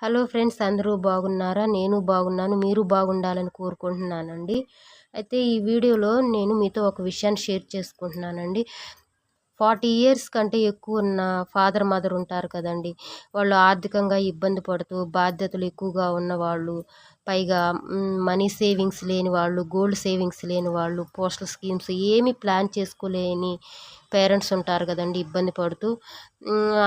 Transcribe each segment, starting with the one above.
Hello friends, అందరూ బాగున్నారా? నేను బాగున్నాను. మీరు బాగుండాలని కోరుకుంటున్నానండి. అయితే ఈ వీడియోలో నేను మీతో ఒక విషయాన్ని షేర్ చేసుకుంటున్నానండి. 40 ఇయర్స్ కంటే ఎక్కువ ఉన్న ఫాదర్, మదర్ ఉంటారు కదండీ! వాళ్ళు ఆర్థికంగా ఇబ్బంది పడుతూ, బాధ్యతలు ఎక్కువగా ఉన్నవాళ్ళు, పైగా మనీ సేవింగ్స్ లేని వాళ్ళు, గోల్డ్ సేవింగ్స్ లేని వాళ్ళు, పోస్టల్ స్కీమ్స్ ఏమీ ప్లాన్ చేసుకోలేని పేరెంట్స్ ఉంటారు కదండీ! ఇబ్బంది పడుతూ.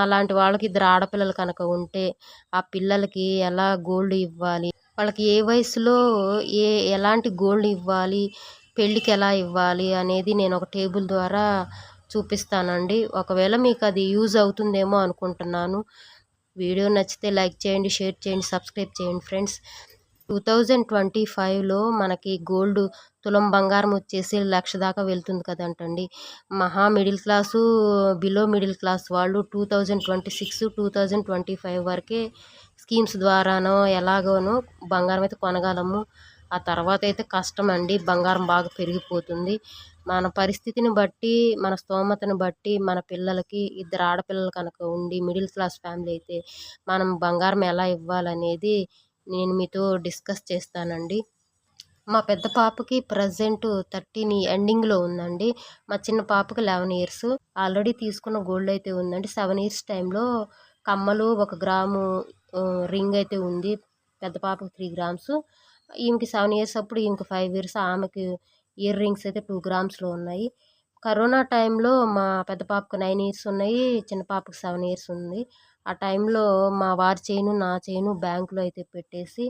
అలాంటి వాళ్ళకి ఇద్దరు ఆడపిల్లలు కనుక ఉంటే, ఆ పిల్లలకి ఎలా గోల్డ్ ఇవ్వాలి? వాళ్ళకి ఏ వయసులో ఏ ఎలాంటి గోల్డ్ ఇవ్వాలి? పెళ్ళికి ఎలా ఇవ్వాలి? అనేది నేను ఒక టేబుల్ ద్వారా చూపిస్తానండి. ఒకవేళ మీకు అది యూజ్ అవుతుందేమో అనుకుంటున్నాను. వీడియో నచ్చితే లైక్ చేయండి, షేర్ చేయండి, సబ్స్క్రైబ్ చేయండి ఫ్రెండ్స్. 2025లో మనకి గోల్డ్ తులం బంగారం వచ్చేసి 1,00,000 దాకా వెళ్తుంది కదంటండి. మహా middle class, below middle class వాళ్ళు 2026, 2025 వరకే స్కీమ్స్ ద్వారానో ఎలాగోనో బంగారం అయితే కొనగలము. ఆ తర్వాత అయితే కష్టమండి. బంగారం బాగా పెరిగిపోతుంది. మన పరిస్థితిని బట్టి, మన స్తోమతను బట్టి మన పిల్లలకి ఇద్దరు ఆడపిల్లలు కనుక ఉండి మిడిల్ క్లాస్ ఫ్యామిలీ అయితే మనం బంగారం ఎలా ఇవ్వాలనేది నేను మీతో డిస్కస్ చేస్తానండి. మా పెద్ద పాపకి ప్రెజెంట్ 13 ఎండింగ్‌లో ఉందండి. మా చిన్న పాపకి 11 ఇయర్స్. ఆల్రెడీ తీసుకున్న గోల్డ్ అయితే ఉందండి. 7 ఇయర్స్ టైంలో కమ్మలు, 1 గ్రాము రింగ్ అయితే ఉంది. పెద్ద పాపకి 3 గ్రామ్స్. ఈమెకి 7 ఇయర్స్ అప్పుడు, ఈమెకి 5 ఇయర్స్. ఆమెకి ఇయర్ రింగ్స్ అయితే 2 గ్రామ్స్‌లో ఉన్నాయి. కరోనా టైంలో మా పెద్ద పాపకు 9 ఇయర్స్ ఉన్నాయి. చిన్న పాపకు 7 ఇయర్స్ ఉంది. ఆ టైంలో మా వారి చైను, నా చైను బ్యాంక్‌లో అయితే పెట్టేసి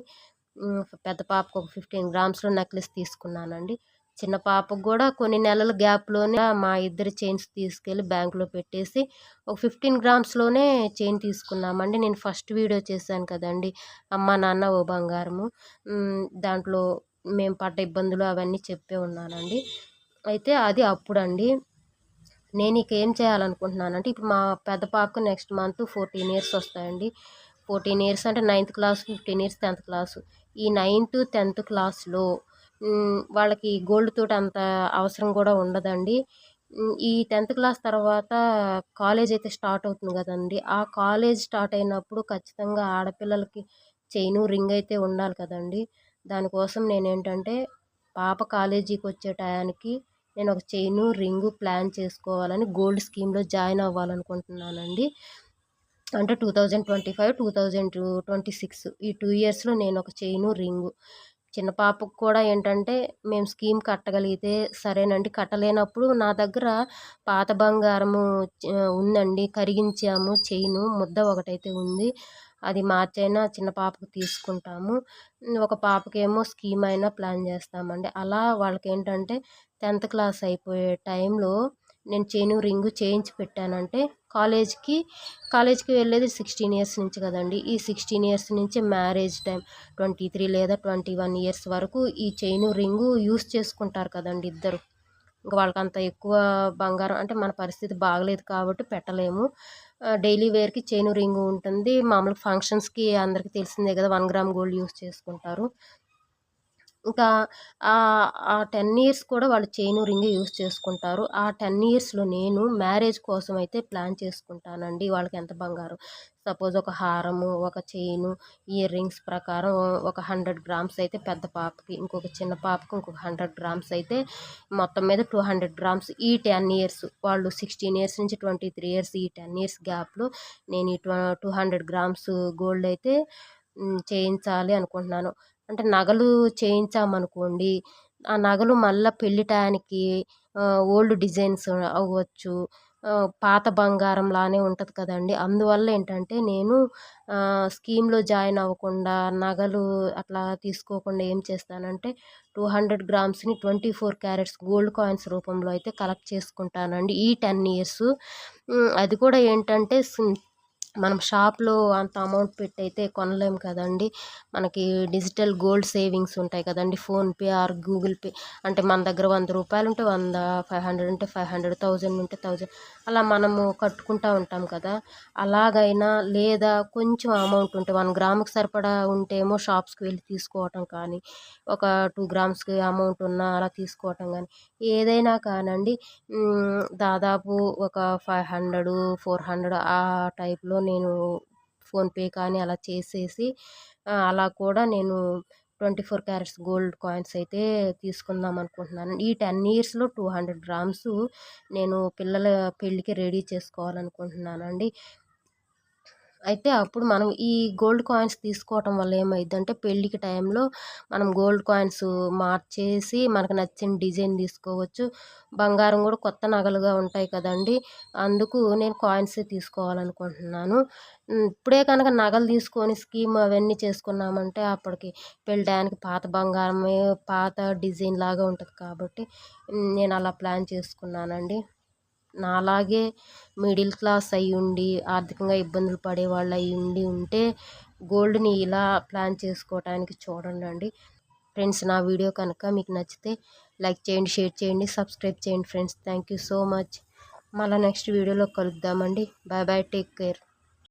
పెద్ద పాపకు ఒక 15 గ్రామ్స్‌లో నెక్లెస్ తీసుకున్నానండి. చిన్న పాపకు గూడా కొన్ని నెలల గ్యాప్‌లోనే మా ఇద్దరి చైన్స్ తీసుకెళ్ళి బ్యాంక్‌లో పెట్టేసి ఒక 15 గ్రామ్స్‌లోనే చైన్ తీసుకున్నామండి. నేను ఫస్ట్ వీడియో చేశాను కదండీ! అమ్మ, నాన్న ఓ బంగారము. దాంట్లో మేము పడ్డ ఇబ్బందులు అవన్నీ చెప్పే ఉన్నానండి. అయితే అది అప్పుడండి. నేనిక ఏం చేయాలనుకుంటున్నానంటే, ఇప్పుడు మా పెద్ద పాపకు నెక్స్ట్ మంత్ 14 ఇయర్స్ వస్తాయండి. 14 ఇయర్స్ అంటే 9థ్ క్లాస్, 15 ఇయర్స్ 10థ్ క్లాసు. ఈ 9థ్, 10థ్ క్లాస్‌లో వాళ్ళకి గోల్డ్ తోటి అంత అవసరం గూడా ఉండదండి. ఈ 10థ్ క్లాస్ తర్వాత కాలేజ్ అయితే స్టార్ట్ అవుతుంది గదండీ! ఆ కాలేజ్ స్టార్ట్ అయినప్పుడు ఖచ్చితంగా ఆడపిల్లలకి చైను, రింగ్ అయితే ఉండాలి కదండీ! దానికోసం నేనేంటంటే, పాప కాలేజీకొచ్చే టయానికి నేను ఒక చైను, రింగు ప్లాన్ చేసుకోవాలని గోల్డ్ స్కీమ్‌లో జాయిన్ అవ్వాలనుకుంటున్నానండి. అంటే 2025, 2026 ఈ 2 ఇయర్స్‌లో నేను ఒక చైను, రింగు. చిన్న పాపకు కూడా ఏంటంటే మేము స్కీమ్ కట్టగలిగితే సరేనండి. కట్టలేనప్పుడు నా దగ్గర పాత బంగారము ఉందండి. కరిగించాము చైను. ముద్ద ఒకటైతే ఉంది. అది మార్చైనా చిన్న పాపకు తీసుకుంటాము. ఒక పాపకేమో స్కీమ్ అయినా ప్లాన్ చేస్తామండి. అలా వాళ్ళకేంటంటే 10థ్ క్లాస్ అయిపోయే టైంలో నేను చైను, రింగు చేయించి పెట్టానంటే కాలేజ్‌కి వెళ్ళేది 16 ఇయర్స్ నుంచి కదండీ! ఈ 16 ఇయర్స్ నుంచి మ్యారేజ్ టైం 23 లేదా 21 ఇయర్స్ వరకు ఈ చైను, రింగు యూజ్ చేసుకుంటారు కదండీ ఇద్దరు. ఇంక వాళ్ళకంత ఎక్కువ బంగారం అంటే మన పరిస్థితి బాగలేదు కాబట్టి పెట్టలేము. డైలీ వేర్‌కి చైను, రింగు ఉంటుంది. మామూలుగా ఫంక్షన్స్‌కి అందరికీ తెలిసిందే కదా! 1 గ్రామ్ గోల్డ్ యూజ్ చేసుకుంటారు. ఇంకా ఆ 10 ఇయర్స్ కూడా వాళ్ళు చైను, రింగే యూజ్ చేసుకుంటారు. ఆ 10 ఇయర్స్‌లో నేను మ్యారేజ్ కోసం అయితే ప్లాన్ చేసుకుంటానండి. వాళ్ళకెంత బంగారం సపోజ్ ఒక హారము, ఒక చైను, ఇయర్ రింగ్స్ ప్రకారం ఒక 100 గ్రామ్స్ అయితే పెద్ద పాపకి, ఇంకొక చిన్న పాపకి ఇంకొక 100 గ్రామ్స్ అయితే మొత్తం మీద 200 గ్రామ్స్ ఈ 10 ఇయర్స్. వాళ్ళు 16 ఇయర్స్ నుంచి 23 ఇయర్స్ ఈ 10 ఇయర్స్ గ్యాప్‌లో నేను ఈ 200 గ్రామ్స్ గోల్డ్ అయితే చేయించాలి అనుకుంటున్నాను. అంటే నగలు చేయించామనుకోండి, ఆ నగలు మళ్ళా పెళ్లి టయానికి ఓల్డ్ డిజైన్స్ అవ్వచ్చు. పాత బంగారం లానే ఉంటది కదండీ! అందువల్ల ఏంటంటే నేను స్కీమ్‌లో జాయిన్ అవ్వకుండా, నగలు అట్లా తీసుకోకుండా ఏం చేస్తానంటే 200 గ్రామ్స్‌ని 24 క్యారెట్స్ గోల్డ్ కాయిన్స్ రూపంలో అయితే కలెక్ట్ చేసుకుంటానండి ఈ 10 ఇయర్స్. అది కూడా ఏంటంటే మనం షాప్‌లో అంత అమౌంట్ పెట్టయితే కొనలేం కదండీ! మనకి డిజిటల్ గోల్డ్ సేవింగ్స్ ఉంటాయి కదండీ! ఫోన్‌పే ఆర్ గూగుల్ పే అంటే మన దగ్గర రూ. 100 ఉంటే 100, 500 ఉంటే 500, 1000 ఉంటే 1000 అలా మనము కట్టుకుంటా ఉంటాం కదా! అలాగైనా లేదా కొంచెం అమౌంట్ ఉంటే 1 గ్రాముకి సరిపడా ఉంటేమో షాప్స్‌కి వెళ్లి తీసుకోవటం కానీ, ఒక 2 గ్రామ్స్‌కి అమౌంట్ ఉన్నా అలా తీసుకోవటం గానీ, ఏదైనా కానండి దాదాపు ఒక 500, 400 ఆ టైప్‌లో నేను ఫోన్‌పే కానీ అలా చేసేసి అలా కూడా నేను 24 క్యారెట్స్ గోల్డ్ కాయిన్స్ అయితే తీసుకుందాం అనుకుంటున్నాను. ఈ 10 ఇయర్స్‌లో 200 గ్రామ్స్ నేను పిల్లల పెళ్ళికి రెడీ చేసుకోవాలనుకుంటున్నానండి. అయితే అప్పుడు మనం ఈ గోల్డ్ కాయిన్స్ తీసుకోవటం వల్ల ఏమైద్దంటే పెళ్ళికి టైంలో మనం గోల్డ్ కాయిన్స్ మార్చేసి మనకు నచ్చిన డిజైన్ తీసుకోవచ్చు. బంగారం కూడా కొత్త నగలుగా ఉంటాయి కదండీ! అందుకు నేను కాయిన్సే తీసుకోవాలనుకుంటున్నాను. ఇప్పుడే కనుక నగలు తీసుకొని స్కీమ్ అవన్నీ చేసుకున్నామంటే అప్పటికి పెళ్లి టయానికి పాత బంగారమే పాత డిజైన్ లాగా ఉంటది కాబట్టి నేను అలా ప్లాన్ చేసుకున్నానండి. నాలాగే మిడిల్ క్లాస్ అయ్యుండి, ఆర్థికంగా ఇబ్బందులు పడేవాళ్ళు అయ్యుండి ఉంటే గోల్డ్‌ని ఇలా ప్లాన్ చేసుకోవటానికి చూడండండి. ఫ్రెండ్స్ నా వీడియో కనుక మీకు నచ్చితే లైక్ చేయండి, షేర్ చేయండి, సబ్స్క్రైబ్ చేయండి friends. Thank you so much. మళ్ళా నెక్స్ట్ వీడియోలో కలుద్దామండి. Bye bye. Take care.